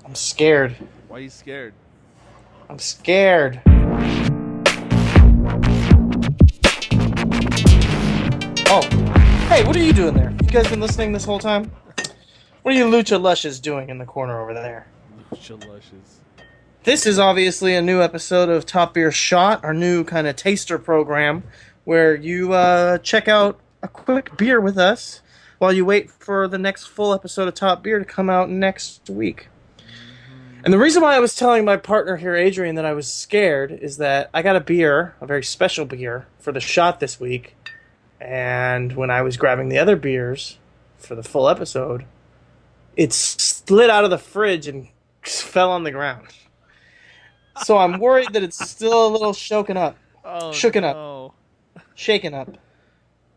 I'm scared. Why are you scared? I'm scared. Oh, hey, what are you doing there? You guys been listening this whole time? What are you Lucha Lushes doing in the corner over there? Lucha Lushes. This is obviously a new episode of Top Beer Shot, our new kind of taster program, where you check out a quick beer with us while you wait for the next full episode of Top Beer to come out next week. Mm-hmm. And the reason why I was telling my partner here, Adrian, that I was scared is that I got a beer, a very special beer, for the shot this week. And when I was grabbing the other beers for the full episode, it slid out of the fridge and fell on the ground. So I'm worried that it's still a little Oh shooken up, no. shaken up.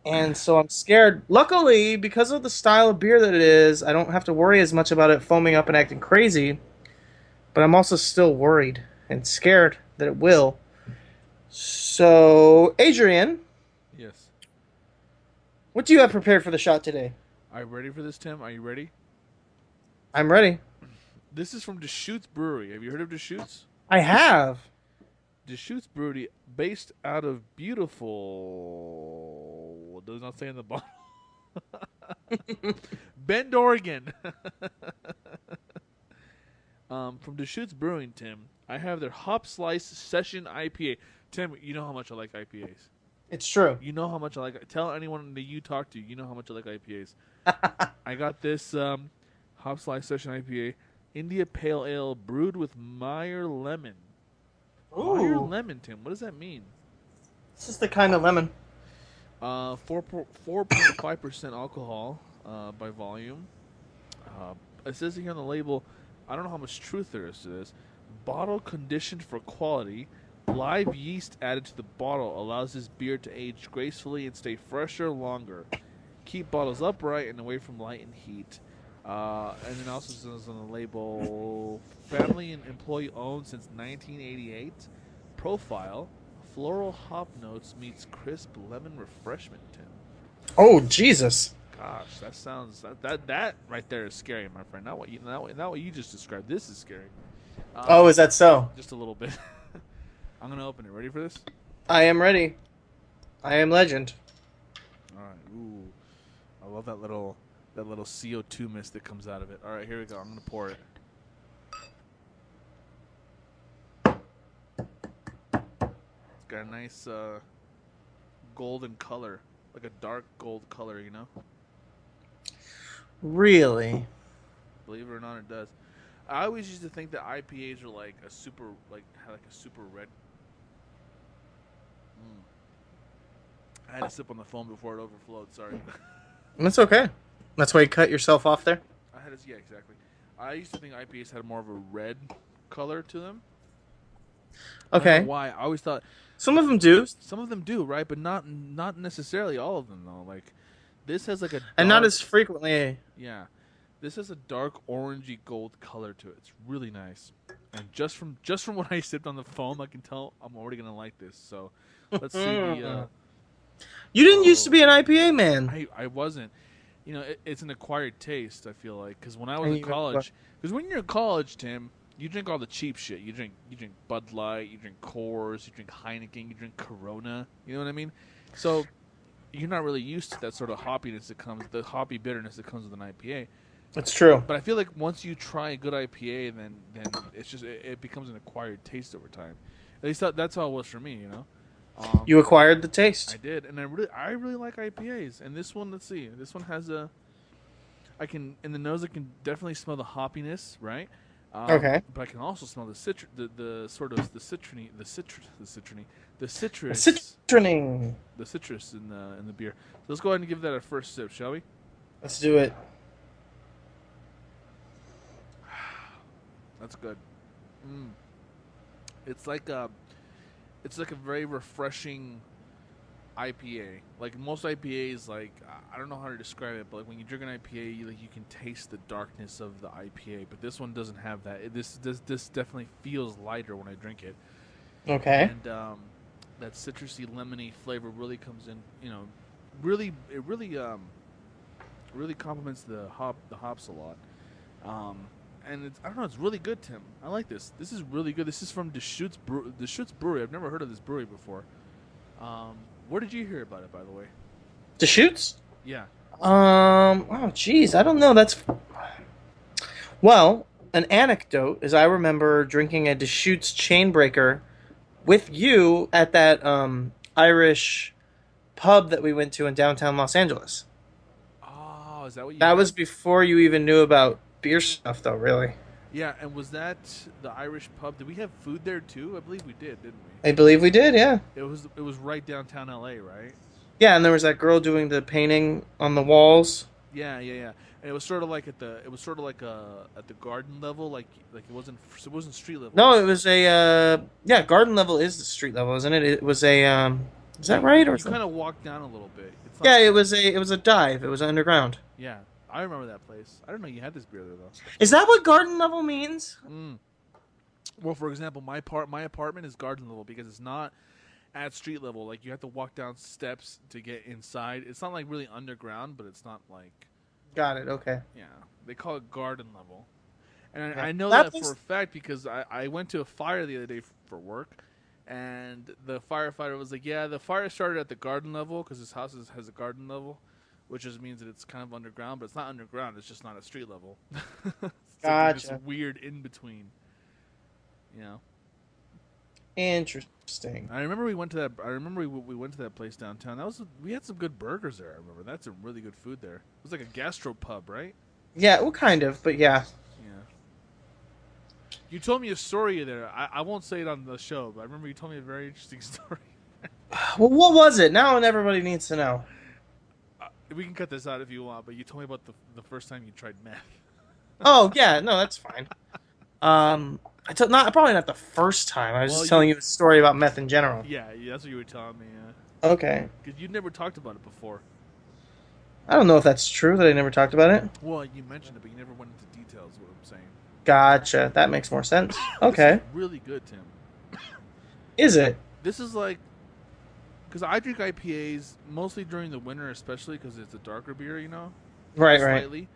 And so I'm scared. Luckily, because of the style of beer that it is, I don't have to worry as much about it foaming up and acting crazy. But I'm also still worried and scared that it will. So, Adrian, Yes. what do you have prepared for the shot today? Are you ready for this, Tim? Are you ready? I'm ready. This is from Deschutes Brewery. Have you heard of Deschutes? I have. Deschutes Brewery, based out of beautiful. Does not say in the bottle. Bend, Oregon. From Deschutes Brewing, Tim, I have their Hop Slice Session IPA. Tim, you know how much I like IPAs. It's true. You know how much I like. Tell anyone that you talk to. You know how much I like IPAs. I got this Hop Slice Session IPA, India Pale Ale brewed with Meyer Lemon. Meyer Ooh. Lemon, Tim. What does that mean? This is the kind of lemon. 4.5% alcohol by volume. It says here on the label, I don't know how much truth there is to this. Bottle conditioned for quality. Live yeast added to the bottle allows this beer to age gracefully and stay fresher longer. Keep bottles upright and away from light and heat. And then also says on the label, family and employee owned since 1988. Profile, floral hop notes meets crisp lemon refreshment, Tim. Oh, Jesus. Gosh, that sounds that right there is scary, my friend. Not what you just described. This is scary. Oh, is that so? Just a little bit. I'm gonna open it. Ready for this? I am ready. I am legend. All right. Ooh, I love that little CO2 mist that comes out of it. All right, here we go. I'm gonna pour it. It's got a nice golden color, like a dark gold color. You know, Really? believe it or not, it does. I always used to think that IPAs were like a super, had like a super red. I had to sip on the foam before it overflowed. Sorry. That's okay. That's why you cut yourself off there? I had to, yeah, exactly. I used to think IPAs had more of a red color to them. I don't Okay. know why? I always thought Some of them do, some of them do, right? But not necessarily all of them though. Like this has like a and not dark, as frequently. yeah. This has a dark orangey gold color to it. It's really nice. And just from what I sipped on the foam, I can tell I'm already gonna like this. So let's see the. You didn't used to Oh, be an IPA man. I wasn't. You know, it's an acquired taste. I feel like because when I was And in college, because when you're in college, Tim, you drink all the cheap shit. You drink Bud Light, you drink Coors, you drink Heineken, you drink Corona. You know what I mean? So you're not really used to that sort of hoppiness that comes, the hoppy bitterness that comes with an IPA. It's true. But I feel like once you try a good IPA, then it's just it becomes an acquired taste over time. At least that's how it was for me. You know. You acquired the taste. I did, and I really like IPAs. And this one, let's see, this one has I can in the nose, I can definitely smell the hoppiness, right? Okay. But I can also smell the sort of the citrus, the Citroning. the citrus in the beer. So let's go ahead and give that a first sip, shall we? Let's do it. That's good. Mm. It's like a very refreshing IPA. Like most IPAs, like I don't know how to describe it, but like when you drink an IPA, you can taste the darkness of the IPA. But this one doesn't have that. This definitely feels lighter when I drink it, Okay. and that citrusy lemony flavor really comes in. You know, really complements the hops a lot. Um, and I don't know, it's really good, Tim. I like this. This is really good. This is from Deschutes Brewery. I've never heard of this brewery before. Um, where did you hear about it, by the way? Deschutes? Yeah. Oh, geez, I don't know. Well, an anecdote is I remember drinking a Deschutes Chainbreaker with you at that Irish pub that we went to in downtown Los Angeles. Oh, is that what you That had? was before you even knew about beer stuff, though, really. Yeah, and was that the Irish pub? Did we have food there too? I believe we did, didn't we? I believe we did, yeah. It was right downtown LA, right? Yeah, and there was that girl doing the painting on the walls. Yeah, yeah, yeah. And it was sort of like at the garden level, like it wasn't street level. No, it was yeah, garden level is the street level, isn't it? It was a is that right or You something? kind of walk down a little bit. It's Yeah, not. it was a dive. It was underground. Yeah, I remember that place. I don't know you had this beer there though. Is that what garden level means? Mm. Well, for example, my apartment is garden level because it's not at street level. Like you have to walk down steps to get inside. It's not like really underground, but it's not like Got it. Okay. yeah. They call it garden level, and Yeah. I know That that for place. a fact because I went to a fire the other day for work, and the firefighter was like, "Yeah, the fire started at the garden level because his house has a garden level, which just means that it's kind of underground, but it's not underground. It's just not at street level. It's like this Gotcha. weird in between, you know." Interesting. I remember we went to that. I remember we went to that place downtown. We had some good burgers there. I remember that's some really good food there. It was like a gastro pub, right? Yeah, well, kind of, but yeah. Yeah. You told me a story there. I won't say it on the show, but I remember you told me a very interesting story. Well, what was it? Now everybody needs to know. We can cut this out if you want, but you told me about the first time you tried meth. Oh yeah, no, that's fine. Not probably not the first time. I was Well, just telling you a story about meth in general. yeah, that's what you were telling me. Okay. Because you'd never talked about it before. I don't know if that's true that I never talked about it. Well, you mentioned it, but you never went into details. What I'm saying. Gotcha. That makes more sense. This is Okay. really good, Tim. Is it? This is like because I drink IPAs mostly during the winter, especially because it's a darker beer, Right, right. slightly.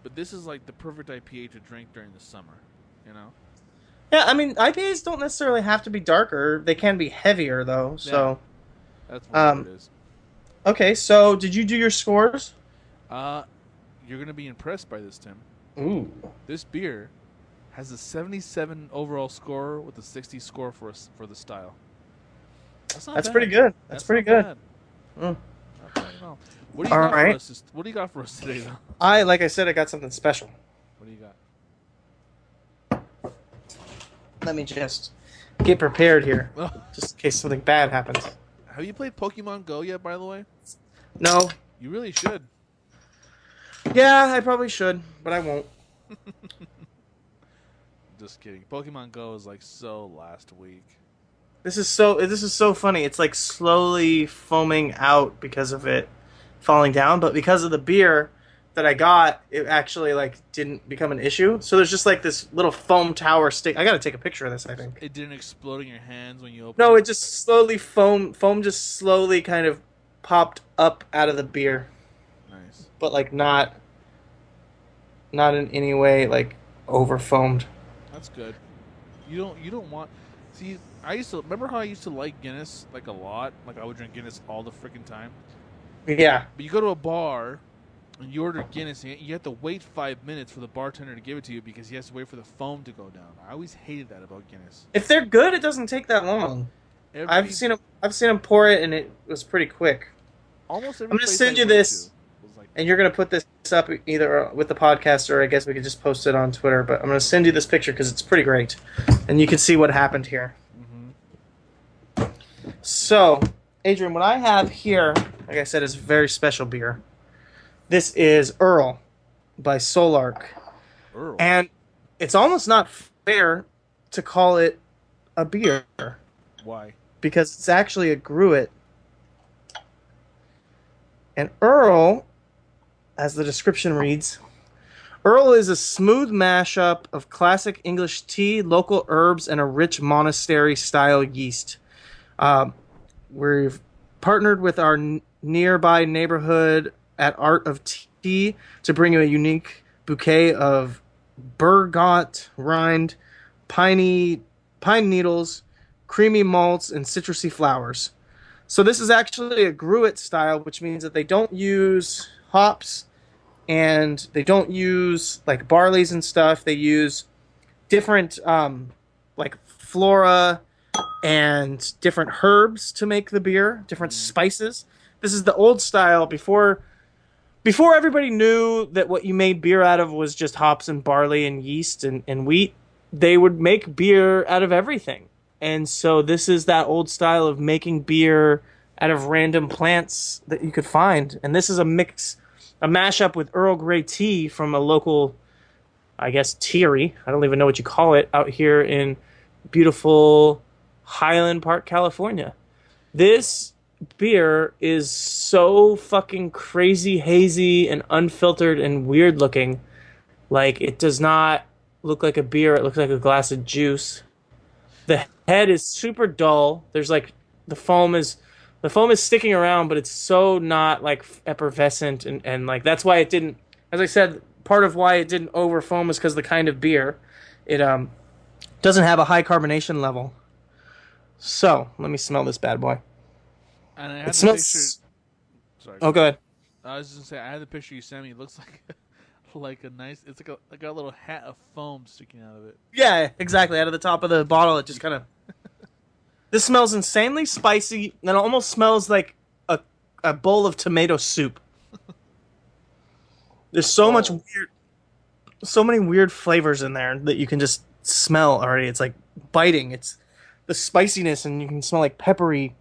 But this is like the perfect IPA to drink during the summer, you know. Yeah, I mean, IPAs don't necessarily have to be darker. They can be heavier, though. So, That's what it is. okay. So, did you do your scores? Uh, you're gonna be impressed by this, Tim. Ooh. This beer has a 77 overall score with a 60 score for the style. That's not That's bad. pretty good. That's pretty not good. bad. Mm. Not bad at all. What do you All got right. for us? What do you got for us today, though? Like I said, I got something special. What do you got? Let me just get prepared here, Oh, just in case something bad happens. have you played Pokemon Go yet? By the way, No. you really should. Yeah, I probably should, but I won't. Just kidding. Pokemon Go is like so last week. This is so funny. It's like slowly foaming out because of it falling down, but because of the beer that I got, it actually like didn't become an issue. So there's just like this little foam tower stick. I got to take a picture of this, I think. It didn't explode in your hands when you opened No, it. it just slowly foam just slowly kind of popped up out of the beer, Nice. but like not in any way like over foamed. That's good. You don't want. See, I used to remember how I used to like Guinness like a lot. Like I would drink Guinness all the freaking time. Yeah. But you go to a bar and you order Guinness, and you have to wait 5 minutes for the bartender to give it to you because he has to wait for the foam to go down. I always hated that about Guinness. If they're good, it doesn't take that long. Every, I've seen him pour it and it was pretty quick. almost every I'm gonna place send I you went this. to was like, And you're going to put this up either with the podcast or I guess we could just post it on Twitter. But I'm going to send you this picture because it's pretty great. And you can see what happened here. So, Adrian, what I have here, like I said, is a very special beer. This is Earl by Solark. Earl. And it's almost not fair to call it a beer Why? because it's actually a gruit. And Earl, as the description reads, Earl is a smooth mashup of classic English tea, local herbs, and a rich monastery-style yeast. We've partnered with our nearby neighborhood at Art of Tea to bring you a unique bouquet of bergamot rind, piney pine needles, creamy malts, and citrusy flowers. So this is actually a gruit style, which means that they don't use hops and they don't use like barleys and stuff. They use different like flora and different herbs to make the beer, different Mm. spices. This is the old style before everybody knew that what you made beer out of was just hops and barley and yeast and wheat. They would make beer out of everything. And so this is that old style of making beer out of random plants that you could find. And this is a mashup with Earl Grey tea from a local, I guess, teary. I don't even know what you call it out here in beautiful Highland Park, California. This beer is so fucking crazy hazy and unfiltered and weird looking. Like it does not look like a beer, it looks like a glass of juice. The head is super dull. There's like the foam is sticking around, but it's so not like effervescent and like that's why it didn't, as I said, part of why it didn't over foam is because the kind of beer. It doesn't have a high carbonation level. So let me smell this bad boy. And I It had the picture. smells. Sorry, go Oh, ahead. good. I was just gonna say I had the picture you sent me. It looks like like a nice. It's like a little hat of foam sticking out of it. Yeah, exactly. Out of the top of the bottle, it just kind of. This smells insanely spicy, and it almost smells like a bowl of tomato soup. There's Whoa. so many weird flavors in there that you can just smell already. It's like biting. It's the spiciness, and you can smell like peppery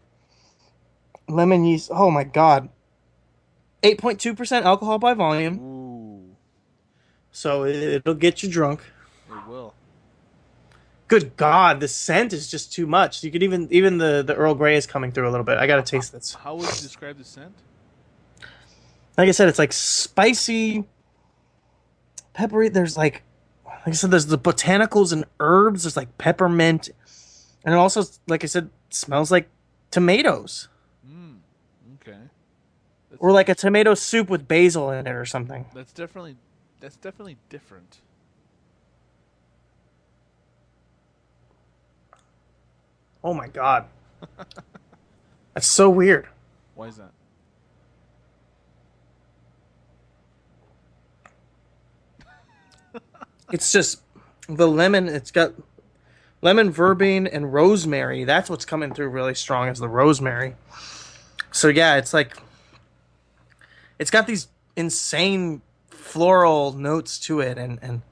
lemon yeast. Oh my god, 8.2% alcohol by volume, Ooh, so it'll get you drunk. it will. Good God, the scent is just too much. You could even the Earl Grey is coming through a little bit. I gotta taste this. How would you describe the scent? Like I said, it's like spicy, peppery. Like I said, there's the botanicals and herbs. There's like peppermint, and it also, like I said, smells like tomatoes Mm. Okay. That's or like a tomato soup with basil in it or something. that's definitely that's definitely different. Oh my God, that's so weird. Why is that? It's just the lemon. It's got lemon, verbene, and rosemary. That's what's coming through really strong is the rosemary. So yeah, it's got these insane floral notes to it, and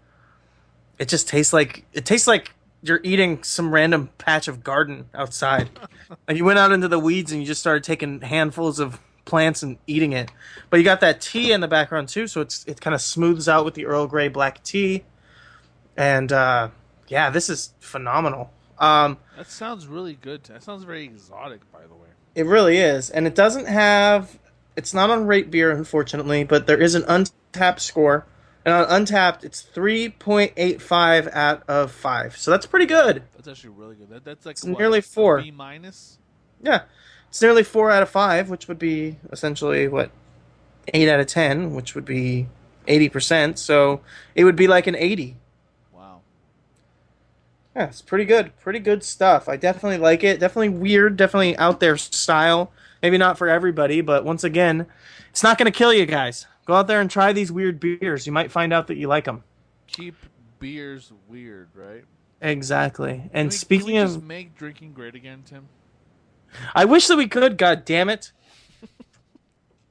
it tastes like you're eating some random patch of garden outside. Like you went out into the weeds and you just started taking handfuls of plants and eating it. But you got that tea in the background too, so it kind of smooths out with the Earl Grey black tea. And yeah, this is phenomenal. That sounds really good. That sounds very exotic, by the way. It really is, and it doesn't have. It's not on Rate Beer, unfortunately, but there is an Untapped score, and on Untapped, it's 3.85 out of 5. So that's pretty good. That's actually really good. That's like It's what nearly a 4. B minus. Yeah, it's nearly 4 out of 5, which would be essentially what 8 out of 10, which would be 80%. So it would be like an 80. Wow. Yeah, it's pretty good. Pretty good stuff. I definitely like it. Definitely weird. Definitely out there style. Maybe not for everybody, but once again, it's not going to kill you guys. Go out there and try these weird beers. You might find out that you like them. Keep beers weird, right? Exactly. Can And we speaking just of, make drinking great again, Tim? I wish that we could. God damn it,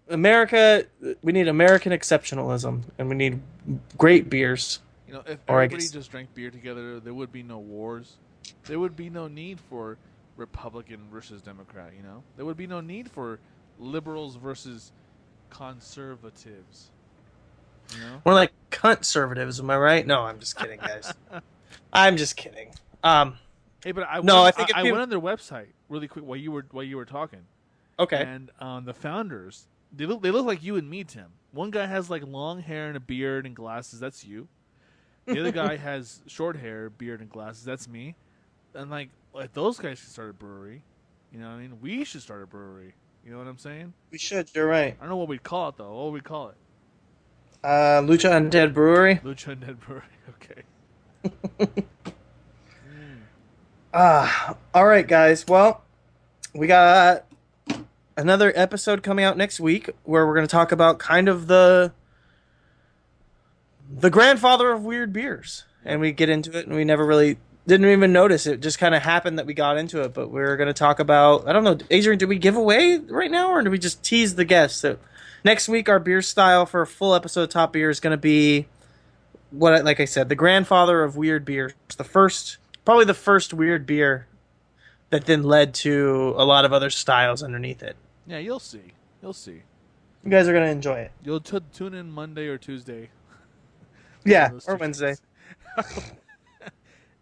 America. We need American exceptionalism, and we need great beers. You know, if Or I everybody guess just drank beer together, there would be no wars. There would be no need for Republican versus Democrat, you know? There would be no need for liberals versus conservatives, you know? more like conservatives. Am I right? No, I'm just kidding, guys. I'm just kidding. Um, Hey, but no, I think if I you went on their website really quick while you were talking, okay. and the founders they look like you and me, Tim. One guy has like long hair and a beard and glasses. That's you. The other guy has short hair, beard, and glasses. That's me. And like those guys should start a brewery. You know what I mean? We should start a brewery. You know what I'm saying? We should. You're right. I don't know what we'd call it though. What would we call it? Lucha Undead Brewery. Lucha Undead Brewery. Okay. All right, guys. Well, we got another episode coming out next week where we're going to talk about kind of the grandfather of weird beers, and we get into it, and we never really didn't even notice it. Just kind of happened that we got into it. But we're going to talk about, I don't know, Adrian, do we give away right now, or do we just tease the guests? So next week, our beer style for a full episode of Top Beer is going to be like I said, the grandfather of weird beers. Probably the first weird beer that then led to a lot of other styles underneath it. Yeah, you'll see. You'll see. You guys are going to enjoy it. You'll tune in Monday or Tuesday. Yeah, or Wednesday.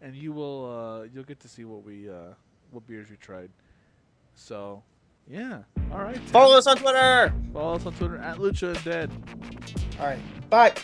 And you'll get to see what beers we tried. So, yeah. All right. Follow us on Twitter. Follow us on Twitter @Lucha Dead. All right. Bye.